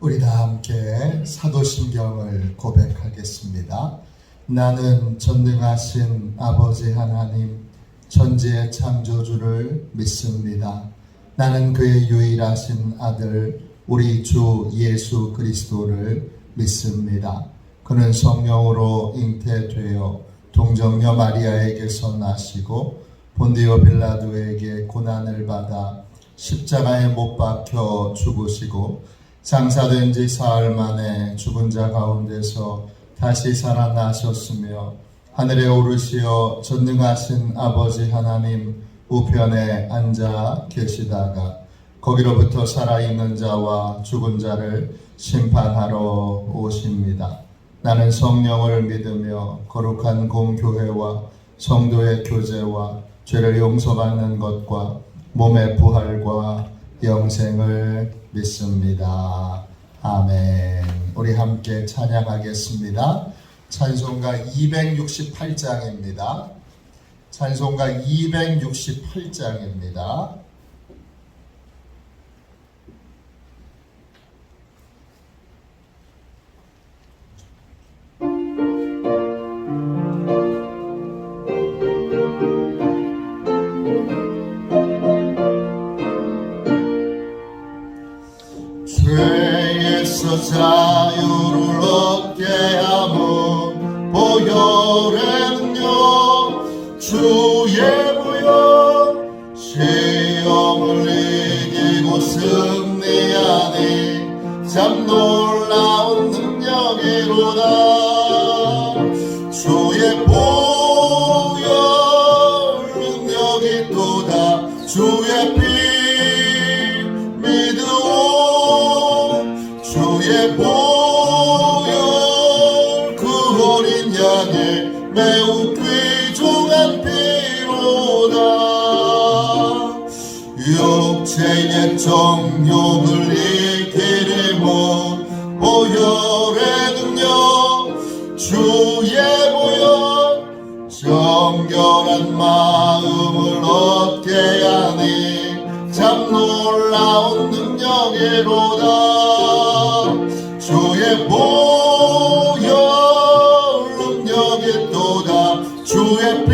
우리 다 함께 사도신경을 고백하겠습니다. 나는 전능하신 아버지 하나님 천지의 창조주를 믿습니다. 나는 그의 유일하신 아들 우리 주 예수 그리스도를 믿습니다. 그는 성령으로 잉태되어 동정녀 마리아에게서 나시고 본디오 빌라도에게 고난을 받아 십자가에 못 박혀 죽으시고 장사된 지 사흘 만에 죽은 자 가운데서 다시 살아나셨으며 하늘에 오르시어 전능하신 아버지 하나님 우편에 앉아 계시다가 거기로부터 살아있는 자와 죽은 자를 심판하러 오십니다. 나는 성령을 믿으며 거룩한 공교회와 성도의 교제와 죄를 용서받는 것과 몸의 부활과 영생을 믿습니다. 아멘. 우리 함께 찬양하겠습니다. 찬송가 268장입니다. 찬송가 268장입니다. 죄에서 자유를 얻게 하면 보혈의 능력 주의 무역 시험을 이기고 승리하니 참 놀라운 능력이로다. 주의 보혈 능력이 또다. 주의 피 주의 보혈 그 어린 양의 매우 귀중한 피로다. 육체의 정욕을 이기려면 보혈의 능력 주의 보혈 정결한 마음을 얻게 하니 참 놀라운 능력이로다. 주의 보혈 능력이 또다. 주의 피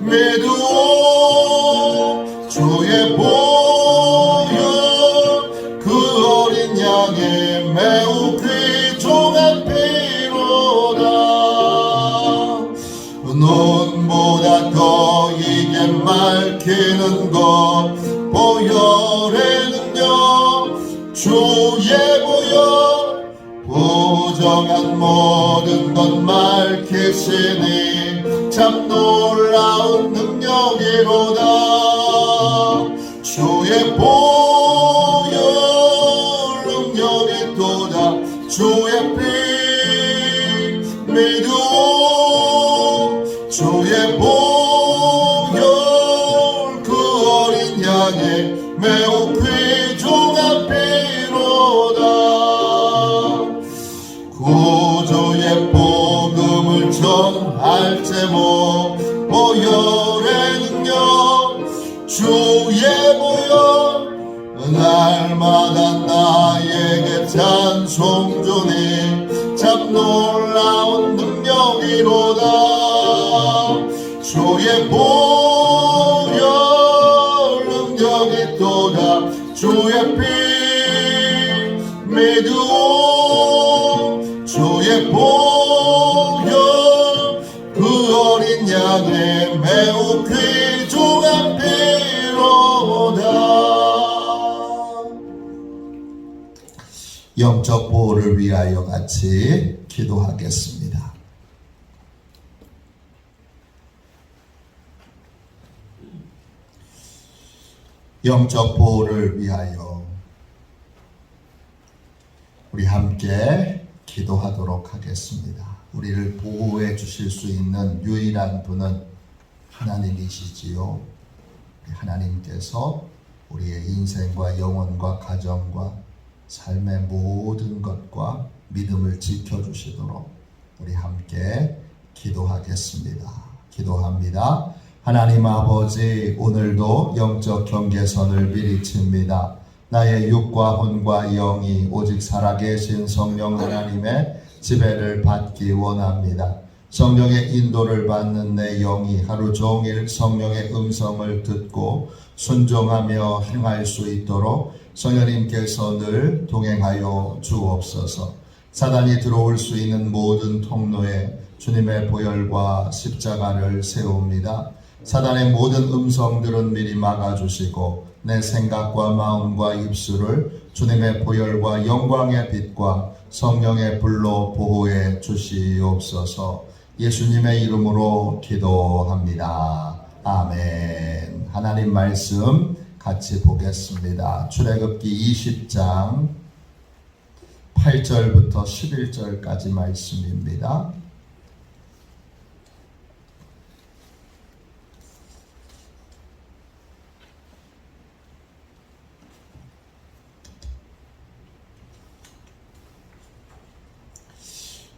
믿으오. 주의 보혈 그 어린 양의 매우 귀중한 피로다. 눈보다 더 이게 맑히는 것 보혈의 능력 주의 보혈 부정한 모든 것 맑히시니 참 놀라운 능력이로다. 주의 보혈 능력이 또다. 주의 피 믿으오. 주의 보혈 그 어린 양의 매우 귀중한 피로다. 구주의 복음을 전할 제목 보혈의 능력 주의 보혈 날마다 나에게 찬송 주니 참 놀라운 능력이로다. 주의 보혈 능력이 또다. 주의 피 믿으오. 주의 보혈 그 어린 양의 매우 귀중한 피로다. 영적 보호를 위하여 같이 기도하겠습니다. 영적 보호를 위하여 우리 함께 기도하도록 하겠습니다. 우리를 보호해 주실 수 있는 유일한 분은 하나님이시지요. 하나님께서 우리의 인생과 영혼과 가정과 삶의 모든 것과 믿음을 지켜주시도록 우리 함께 기도하겠습니다. 기도합니다. 하나님 아버지, 오늘도 영적 경계선을 미리 칩니다. 나의 육과 혼과 영이 오직 살아계신 성령 하나님의 지배를 받기 원합니다. 성령의 인도를 받는 내 영이 하루 종일 성령의 음성을 듣고 순종하며 행할 수 있도록 성령님께서 늘 동행하여 주옵소서. 사단이 들어올 수 있는 모든 통로에 주님의 보혈과 십자가를 세웁니다. 사단의 모든 음성들은 미리 막아주시고 내 생각과 마음과 입술을 주님의 보혈과 영광의 빛과 성령의 불로 보호해 주시옵소서. 예수님의 이름으로 기도합니다. 아멘. 하나님 말씀 같이 보겠습니다. 출애굽기 20장 8절부터 11절까지 말씀입니다.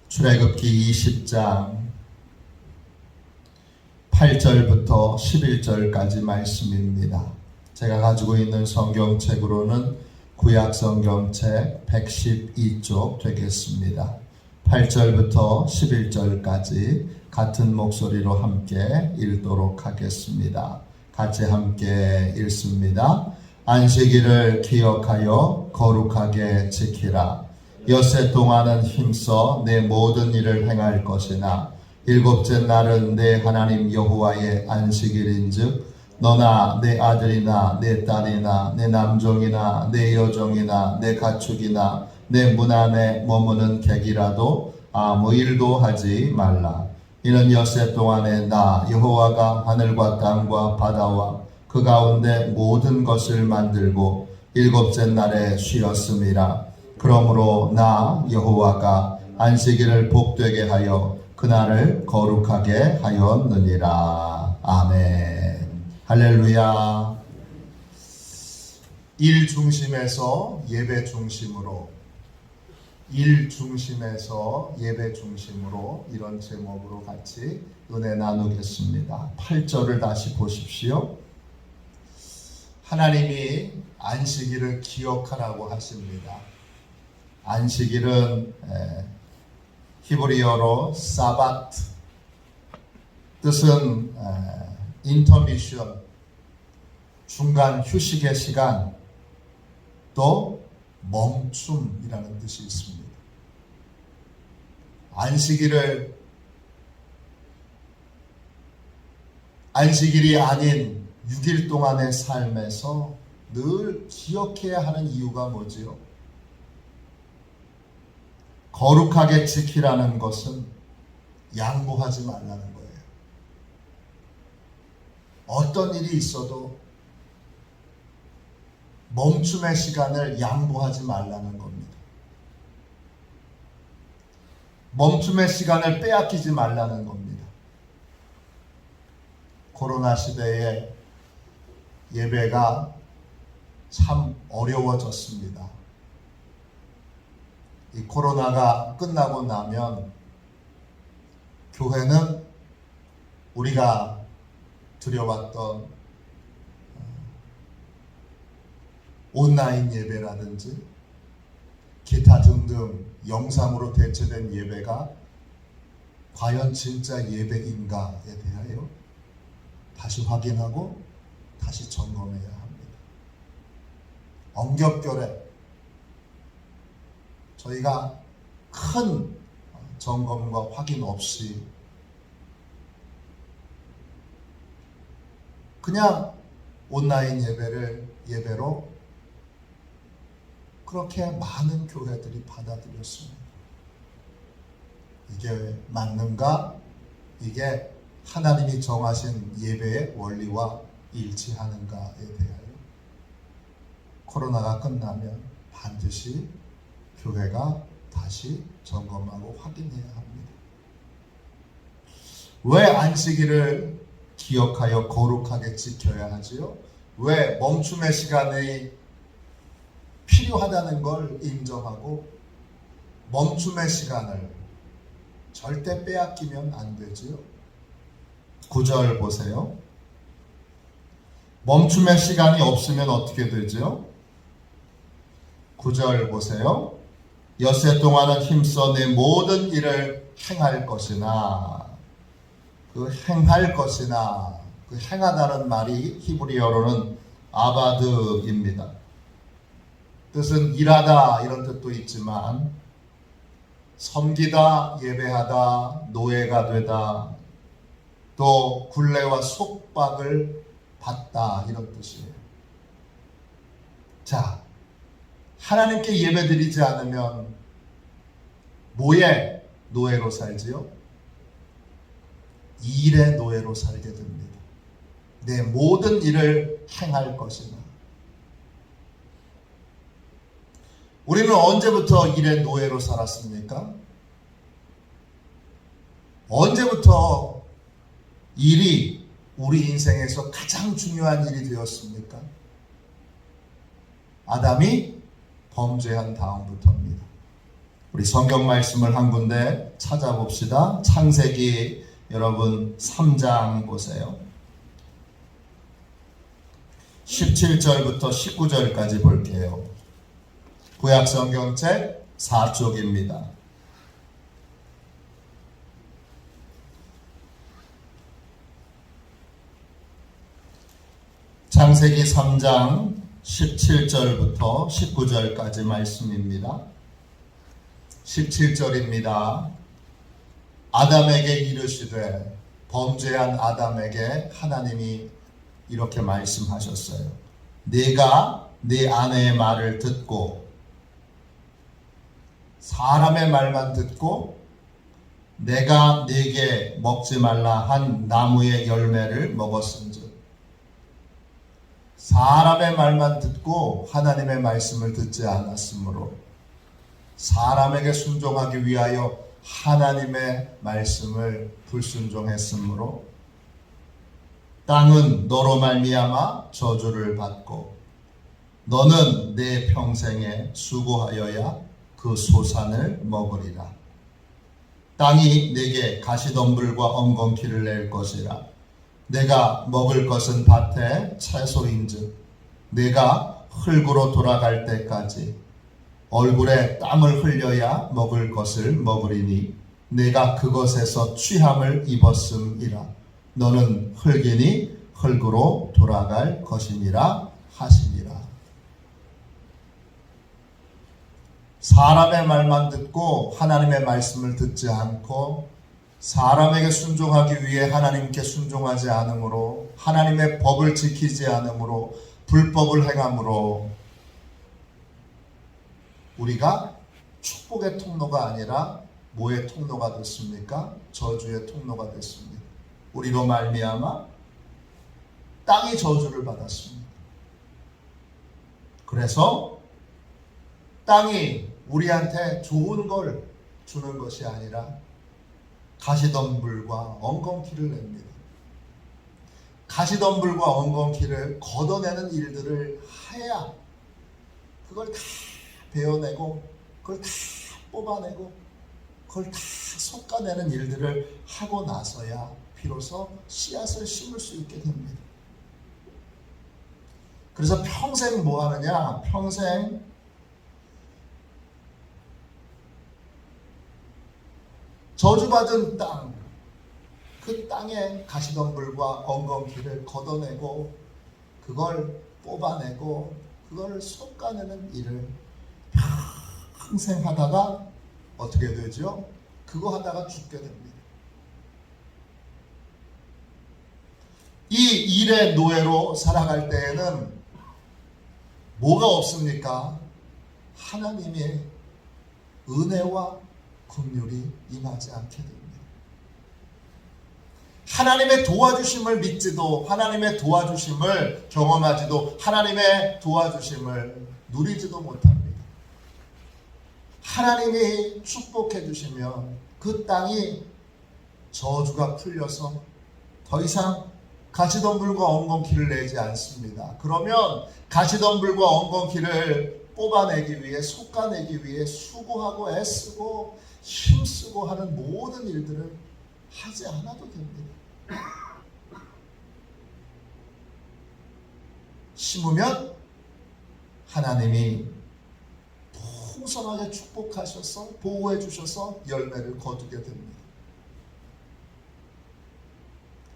출애굽기 20장 8절부터 11절까지 말씀입니다. 제가 가지고 있는 성경책으로는 구약 성경책 112쪽 되겠습니다. 8절부터 11절까지 같은 목소리로 함께 읽도록 하겠습니다. 같이 함께 읽습니다. 안식일을 기억하여 거룩하게 지키라. 엿새 동안은 힘써 내 모든 일을 행할 것이나 일곱째 날은 내 하나님 여호와의 안식일인즉 너나 내 아들이나 내 딸이나 내 남종이나 내 여종이나 내 가축이나 내 문 안에 머무는 객이라도 아무 일도 하지 말라. 이는 엿새 동안에 나 여호와가 하늘과 땅과 바다와 그 가운데 모든 것을 만들고 일곱째 날에 쉬었음이라. 그러므로 나 여호와가 안식일을 복되게 하여 그날을 거룩하게 하였느니라. 아멘. 할렐루야. 일 중심에서 예배 중심으로, 일 중심에서 예배 중심으로, 이런 제목으로 같이 은혜 나누겠습니다. 8절을 다시 보십시오. 하나님이 안식일을 기억하라고 하십니다. 안식일은 히브리어로 사바트, 뜻은 인터미션, 중간 휴식의 시간, 또 멈춤이라는 뜻이 있습니다. 안식일이 아닌 6일 동안의 삶에서 늘 기억해야 하는 이유가 뭐지요? 거룩하게 지키라는 것은 양보하지 말라는 거예요. 어떤 일이 있어도 멈춤의 시간을 양보하지 말라는 겁니다. 멈춤의 시간을 빼앗기지 말라는 겁니다. 코로나 시대에 예배가 참 어려워졌습니다. 이 코로나가 끝나고 나면 교회는 우리가 드려왔던 온라인 예배라든지 기타 등등 영상으로 대체된 예배가 과연 진짜 예배인가에 대하여 다시 확인하고 다시 점검해야 합니다. 엉겹결에 저희가 큰 점검과 확인 없이 그냥 온라인 예배로 그렇게 많은 교회들이 받아들였습니다. 이게 맞는가? 이게 하나님이 정하신 예배의 원리와 일치하는가에 대하여 코로나가 끝나면 반드시 교회가 다시 점검하고 확인해야 합니다. 왜 안식일을 기억하여 거룩하게 지켜야 하지요? 왜 멈춤의 시간이 필요하다는 걸 인정하고 멈춤의 시간을 절대 빼앗기면 안 되지요? 9절 보세요. 멈춤의 시간이 없으면 어떻게 되죠? 9절 보세요. 엿새 동안은 힘써 내 모든 일을 행할 것이나, 그 행할 것이나, 그 행하다는 말이 히브리어로는 아바드입니다. 뜻은 일하다 이런 뜻도 있지만 섬기다, 예배하다, 노예가 되다, 또 굴레와 속박을 받다 이런 뜻이에요. 자, 하나님께 예배드리지 않으면 뭐의 노예로 살지요? 일의 노예로 살게 됩니다. 내 모든 일을 행할 것이나. 우리는 언제부터 일의 노예로 살았습니까? 언제부터 일이 우리 인생에서 가장 중요한 일이 되었습니까? 아담이 범죄한 다음부터입니다. 우리 성경 말씀을 한 군데 찾아봅시다. 창세기 여러분 3장 보세요. 17절부터 19절까지 볼게요. 구약 성경책 4쪽입니다. 창세기 3장 17절부터 19절까지 말씀입니다. 17절입니다. 아담에게 이르시되, 범죄한 아담에게 하나님이 이렇게 말씀하셨어요. 네가 네 아내의 말을 듣고 사람의 말만 듣고 내가 네게 먹지 말라 한 나무의 열매를 먹었은즉, 사람의 말만 듣고 하나님의 말씀을 듣지 않았으므로, 사람에게 순종하기 위하여 하나님의 말씀을 불순종했으므로 땅은 너로 말미암아 저주를 받고 너는 내 평생에 수고하여야 그 소산을 먹으리라. 땅이 내게 가시덤불과 엉겅퀴를 낼 것이라. 내가 먹을 것은 밭에 채소인즉 내가 흙으로 돌아갈 때까지 얼굴에 땀을 흘려야 먹을 것을 먹으리니 내가 그것에서 취함을 입었음이라. 너는 흙이니 흙으로 돌아갈 것이니라 하시니라. 사람의 말만 듣고 하나님의 말씀을 듣지 않고 사람에게 순종하기 위해 하나님께 순종하지 않으므로, 하나님의 법을 지키지 않으므로, 불법을 행함으로 우리가 축복의 통로가 아니라 뭐의 통로가 됐습니까? 저주의 통로가 됐습니다. 우리로 말미암아 땅이 저주를 받았습니다. 그래서 땅이 우리한테 좋은 걸 주는 것이 아니라 가시덤불과 엉겅퀴를 냅니다. 가시덤불과 엉겅퀴를 걷어내는 일들을 해야 그걸 다 베어내고 그걸 다 뽑아내고 그걸 다 솎아내는 일들을 하고 나서야 비로소 씨앗을 심을 수 있게 됩니다. 그래서 평생 뭐 하느냐? 평생 저주받은 땅, 그 땅에 가시덤불과 엉겅퀴를 걷어내고 그걸 뽑아내고 그걸 솎아내는 일을 평생 하다가 어떻게 되죠? 그거 하다가 죽게 됩니다. 이 일의 노예로 살아갈 때에는 뭐가 없습니까? 하나님의 은혜와 긍휼이 임하지 않게 됩니다. 하나님의 도와주심을 믿지도, 하나님의 도와주심을 경험하지도, 하나님의 도와주심을 누리지도 못합니다. 하나님이 축복해 주시면 그 땅이 저주가 풀려서 더 이상 가시덤불과 엉겅퀴를 내지 않습니다. 그러면 가시덤불과 엉겅퀴를 뽑아내기 위해, 솎아내기 위해 수고하고 애쓰고 힘쓰고 하는 모든 일들을 하지 않아도 됩니다. 심으면 하나님이 풍성하게 축복하셔서 보호해 주셔서 열매를 거두게 됩니다.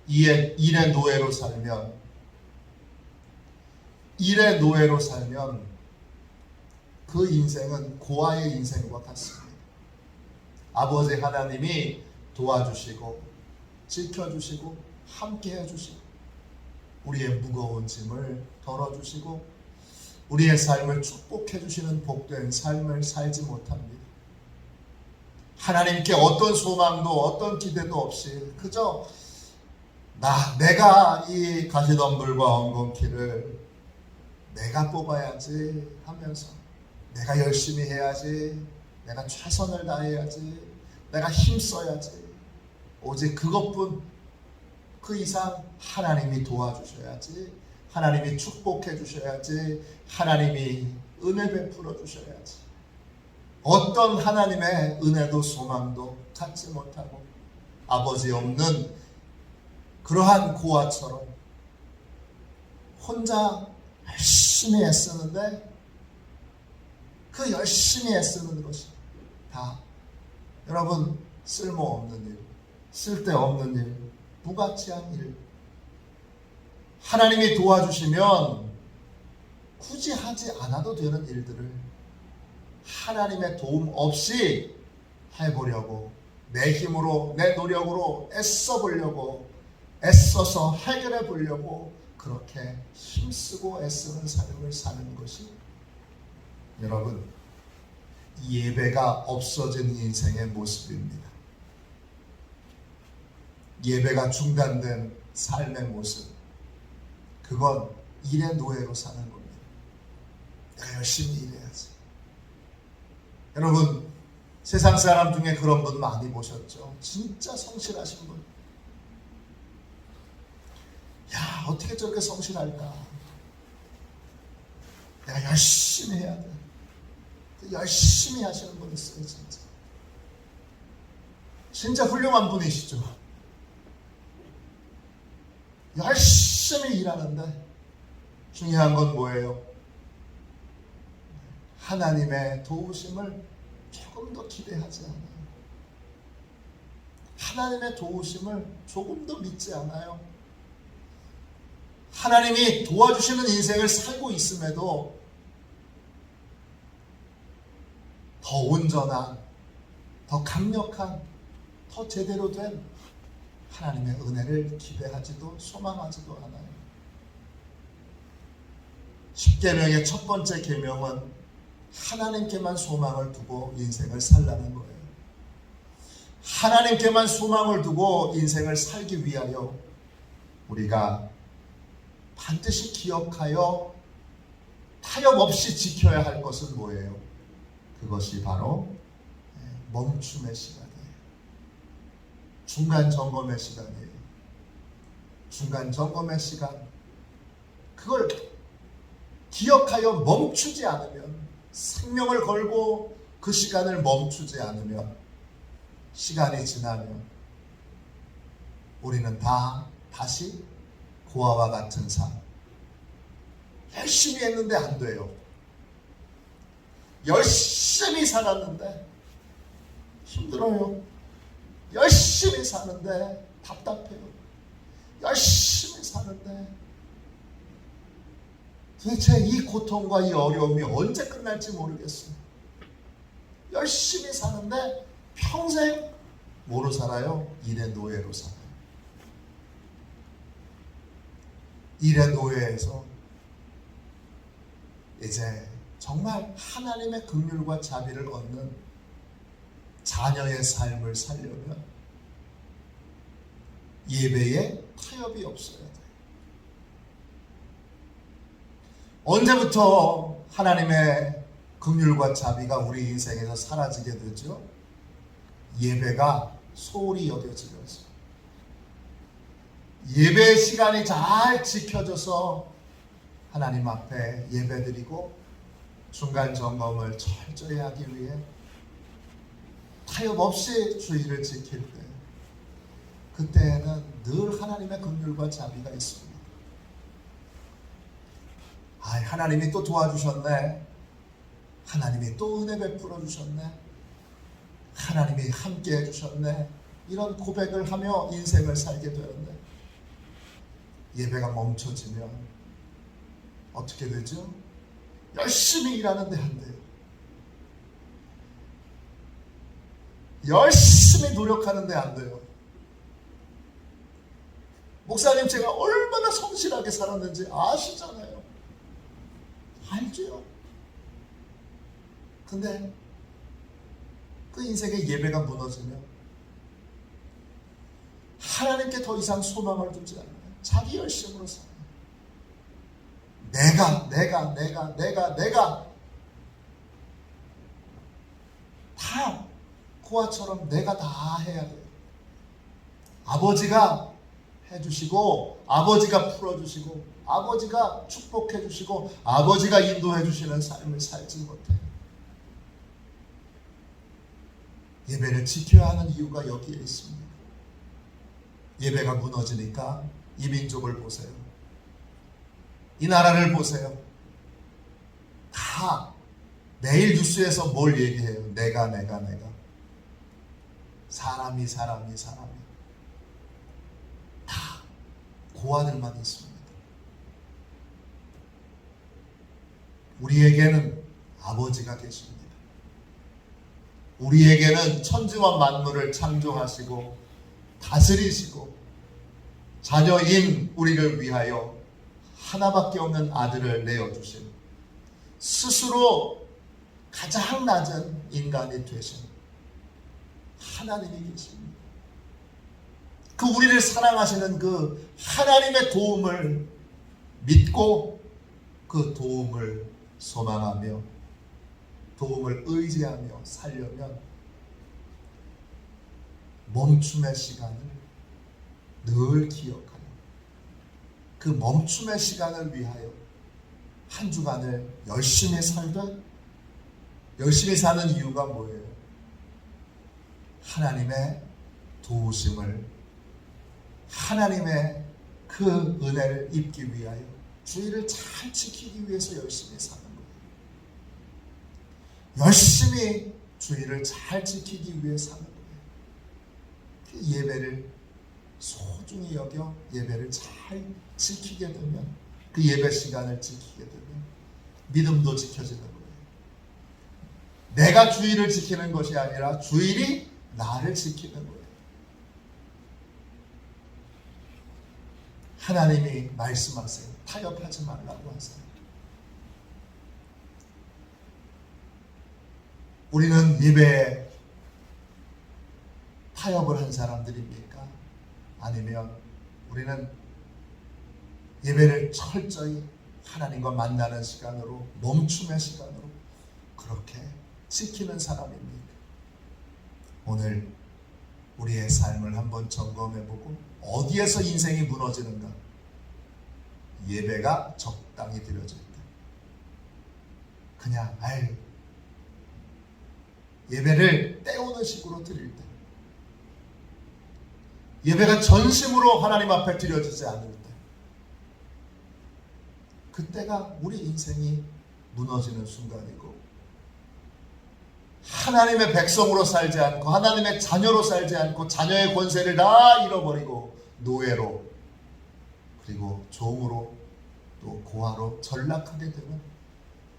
일의 노예로 살면 그 인생은 고아의 인생과 같습니다. 아버지 하나님이 도와주시고 지켜주시고 함께 해주시고 우리의 무거운 짐을 덜어주시고 우리의 삶을 축복해 주시는 복된 삶을 살지 못합니다. 하나님께 어떤 소망도 어떤 기대도 없이 그저 내가 이 가시덤불과 엉겅퀴를 내가 뽑아야지 하면서 내가 열심히 해야지, 내가 최선을 다해야지, 내가 힘써야지, 오직 그것뿐, 그 이상 하나님이 도와주셔야지, 하나님이 축복해 주셔야지, 하나님이 은혜 베풀어 주셔야지, 어떤 하나님의 은혜도 소망도 갖지 못하고 아버지 없는 그러한 고아처럼 혼자 열심히 애쓰는데 그 열심히 애쓰는 것이 다 여러분 쓸모없는 일, 쓸데없는 일, 무가치한 일. 하나님이 도와주시면 굳이 하지 않아도 되는 일들을 하나님의 도움 없이 해보려고 내 힘으로 내 노력으로 애써 보려고 애써서 해결해 보려고 그렇게 힘쓰고 애쓰는 삶을 사는 것이 여러분 예배가 없어진 인생의 모습입니다. 예배가 중단된 삶의 모습, 그건 일의 노예로 사는 겁니다. 내가 열심히 일해야지. 여러분 세상 사람 중에 그런 분 많이 보셨죠? 진짜 성실하신 분. 야, 어떻게 저렇게 성실할까? 내가 열심히 해야 돼. 열심히 하시는 분 있어요, 진짜. 진짜 훌륭한 분이시죠. 열심히 일하는데 중요한 건 뭐예요? 하나님의 도우심을 조금 더 기대하지 않아요. 하나님의 도우심을 조금 더 믿지 않아요. 하나님이 도와주시는 인생을 살고 있음에도 더 온전한, 더 강력한, 더 제대로 된 하나님의 은혜를 기대하지도 소망하지도 않아요. 십계명의 첫 번째 계명은 하나님께만 소망을 두고 인생을 살라는 거예요. 하나님께만 소망을 두고 인생을 살기 위하여 우리가 반드시 기억하여 타협 없이 지켜야 할 것은 뭐예요? 그것이 바로 멈춤의 시간이에요. 중간 점검의 시간이에요. 중간 점검의 시간. 그걸 기억하여 멈추지 않으면, 생명을 걸고 그 시간을 멈추지 않으면, 시간이 지나면 우리는 다시 고아와 같은 삶. 열심히 했는데 안 돼요. 열심히 살았는데 힘들어요. 열심히 사는데 답답해요. 열심히 사는데 도대체 이 고통과 이 어려움이 언제 끝날지 모르겠어요. 열심히 사는데 평생 뭐로 살아요? 일의 노예로 살아요. 일의 노예에서 이제 정말 하나님의 긍휼과 자비를 얻는 자녀의 삶을 살려면 예배에 타협이 없어야 돼요. 언제부터 하나님의 긍휼과 자비가 우리 인생에서 사라지게 되죠? 예배가 소홀히 여겨지면서, 예배 시간이 잘 지켜져서 하나님 앞에 예배드리고 중간 점검을 철저히 하기 위해 타협 없이 주의를 지킬 때, 그때에는 늘 하나님의 긍휼과 자비가 있습니다. 하나님이 또 도와주셨네. 하나님이 또 은혜 베풀어 주셨네. 하나님이 함께 해주셨네. 이런 고백을 하며 인생을 살게 되는데 예배가 멈춰지면 어떻게 되죠? 열심히 일하는데 안 돼요. 열심히 노력하는데 안 돼요. 목사님, 제가 얼마나 성실하게 살았는지 아시잖아요. 알죠. 근데 그 인생의 예배가 무너지면 하나님께 더 이상 소망을 두지 않아요. 자기 열심으로 살아요. 내가 다 고아처럼 내가 다 해야 돼요. 아버지가 해주시고, 아버지가 풀어주시고, 아버지가 축복해주시고, 아버지가 인도해주시는 삶을 살지 못해요. 예배를 지켜야 하는 이유가 여기에 있습니다. 예배가 무너지니까 이 민족을 보세요. 이 나라를 보세요. 다 매일 뉴스에서 뭘 얘기해요? 내가. 사람이. 다 고아들만 있습니다. 우리에게는 아버지가 계십니다. 우리에게는 천지와 만물을 창조하시고 다스리시고 자녀인 우리를 위하여 하나밖에 없는 아들을 내어주신, 스스로 가장 낮은 인간이 되신 하나님이 계십니다. 그 우리를 사랑하시는 그 하나님의 도움을 믿고 그 도움을 소망하며 도움을 의지하며 살려면 멈춤의 시간을 늘 기억하며 그 멈춤의 시간을 위하여 한 주간을 열심히 살되, 열심히 사는 이유가 뭐예요? 하나님의 도우심을, 하나님의 그 은혜를 입기 위하여 주의를 잘 지키기 위해서 열심히 사는 거예요. 열심히 주의를 잘 지키기 위해 사는 거예요. 그 예배를 소중히 여겨 예배를 잘 지키게 되면, 그 예배 시간을 지키게 되면 믿음도 지켜지는 거예요. 내가 주의를 지키는 것이 아니라 주일이 나를 지키는 거예요. 하나님이 말씀하세요. 타협하지 말라고 하세요. 우리는 예배에 타협을 한 사람들입니까? 아니면 우리는 예배를 철저히 하나님과 만나는 시간으로, 멈춤의 시간으로 그렇게 지키는 사람입니까? 오늘 우리의 삶을 한번 점검해보고 어디에서 인생이 무너지는가? 예배가 적당히 드려질 때, 그냥 예배를 때우는 식으로 드릴 때, 예배가 전심으로 하나님 앞에 드려지지 않을 때, 그때가 우리 인생이 무너지는 순간이고, 하나님의 백성으로 살지 않고 하나님의 자녀로 살지 않고 자녀의 권세를 다 잃어버리고 노예로, 그리고 종으로, 또 고아로 전락하게 되는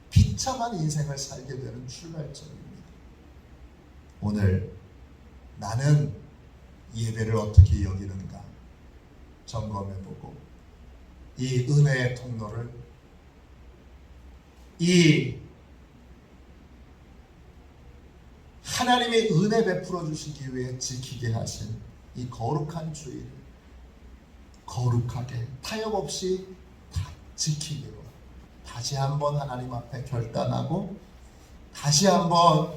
비참한 인생을 살게 되는 출발점입니다. 오늘 나는 예배를 어떻게 여기는가 점검해보고, 이 은혜의 통로를, 이 하나님의 은혜 베풀어 주시기 위해 지키게 하신 이 거룩한 주일을 거룩하게 타협 없이 다 지키기로 다시 한번 하나님 앞에 결단하고, 다시 한번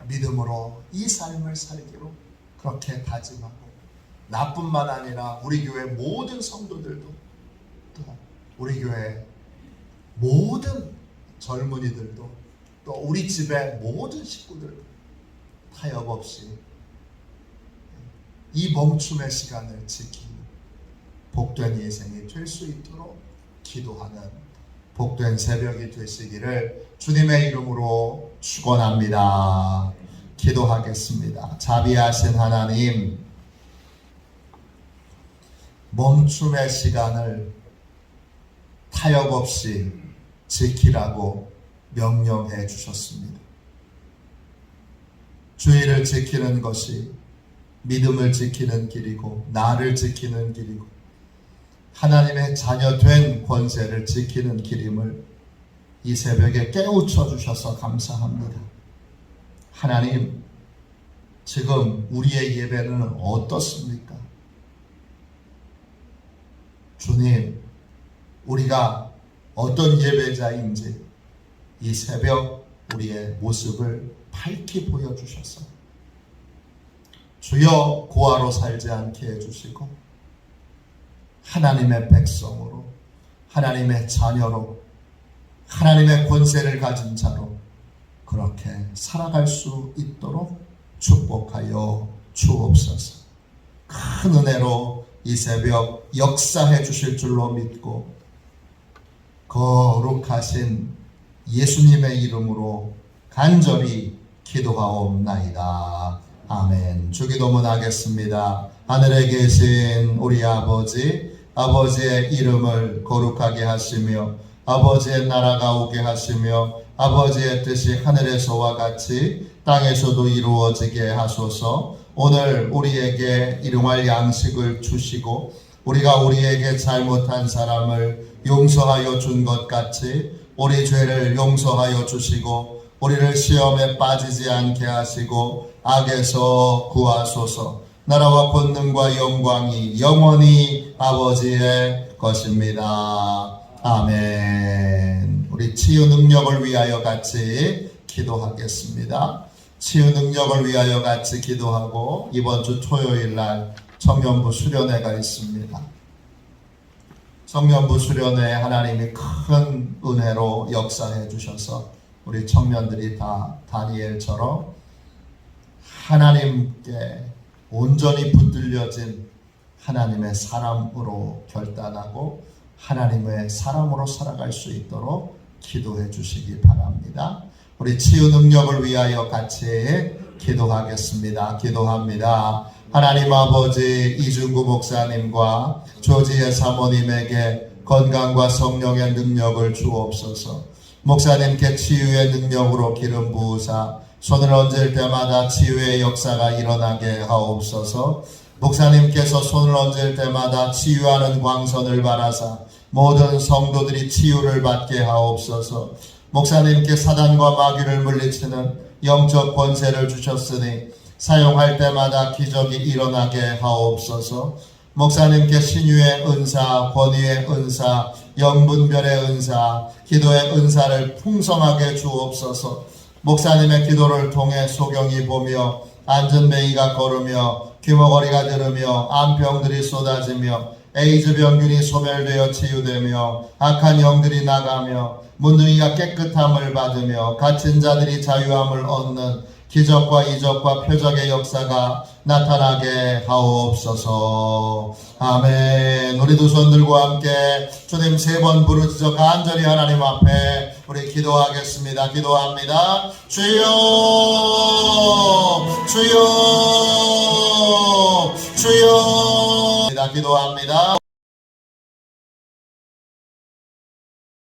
믿음으로 이 삶을 살기로 그렇게 다짐하고, 나뿐만 아니라 우리 교회 모든 성도들도, 또 우리 교회 모든 젊은이들도, 또 우리 집의 모든 식구들도 타협 없이 이 멈춤의 시간을 지키는 복된 인생이 될 수 있도록 기도하는 복된 새벽이 되시기를 주님의 이름으로 축원합니다. 기도하겠습니다. 자비하신 하나님, 멈춤의 시간을 타협 없이 지키라고 명령해 주셨습니다. 주의를 지키는 것이 믿음을 지키는 길이고 나를 지키는 길이고 하나님의 자녀 된 권세를 지키는 길임을 이 새벽에 깨우쳐 주셔서 감사합니다. 하나님, 지금 우리의 예배는 어떻습니까? 주님, 우리가 어떤 예배자인지 이 새벽 우리의 모습을 밝히 보여주셔서 주여 고아로 살지 않게 해주시고 하나님의 백성으로, 하나님의 자녀로, 하나님의 권세를 가진 자로 그렇게 살아갈 수 있도록 축복하여 주옵소서. 큰 은혜로 이 새벽 역사해 주실 줄로 믿고 거룩하신 예수님의 이름으로 간절히 기도하옵나이다. 아멘. 주기도문 하겠습니다. 하늘에 계신 우리 아버지, 아버지의 이름을 거룩하게 하시며 아버지의 나라가 오게 하시며 아버지의 뜻이 하늘에서와 같이 땅에서도 이루어지게 하소서. 오늘 우리에게 일용할 양식을 주시고 우리가 우리에게 잘못한 사람을 용서하여 준 것 같이 우리 죄를 용서하여 주시고 우리를 시험에 빠지지 않게 하시고 악에서 구하소서. 나라와 권능과 영광이 영원히 아버지의 것입니다. 아멘. 우리 치유 능력을 위하여 같이 기도하겠습니다. 치유 능력을 위하여 같이 기도하고 이번 주 토요일 날 청년부 수련회가 있습니다. 청년부 수련회 하나님이 큰 은혜로 역사해 주셔서 우리 청년들이 다 다니엘처럼 하나님께 온전히 붙들려진 하나님의 사람으로 결단하고 하나님의 사람으로 살아갈 수 있도록 기도해 주시기 바랍니다. 우리 치유 능력을 위하여 같이 기도하겠습니다. 기도합니다. 하나님 아버지, 이중구 목사님과 조지혜 사모님에게 건강과 성령의 능력을 주옵소서. 목사님께 치유의 능력으로 기름 부으사 손을 얹을 때마다 치유의 역사가 일어나게 하옵소서. 목사님께서 손을 얹을 때마다 치유하는 광선을 바라사 모든 성도들이 치유를 받게 하옵소서. 목사님께 사단과 마귀를 물리치는 영적 권세를 주셨으니 사용할 때마다 기적이 일어나게 하옵소서. 목사님께 신유의 은사, 권위의 은사, 영분별의 은사, 기도의 은사를 풍성하게 주옵소서. 목사님의 기도를 통해 소경이 보며 안전뱅이가 걸으며 귀머거리가 들으며 암병들이 쏟아지며 에이즈 병균이 소멸되어 치유되며 악한 영들이 나가며 문둥이가 깨끗함을 받으며 갇힌 자들이 자유함을 얻는 기적과 이적과 표적의 역사가 나타나게 하옵소서. 아멘. 우리 두 손 들고 함께 주님 3번 부르짖어 간절히 하나님 앞에 우리 기도하겠습니다. 기도합니다. 주여, 주여, 주여. 기도합니다.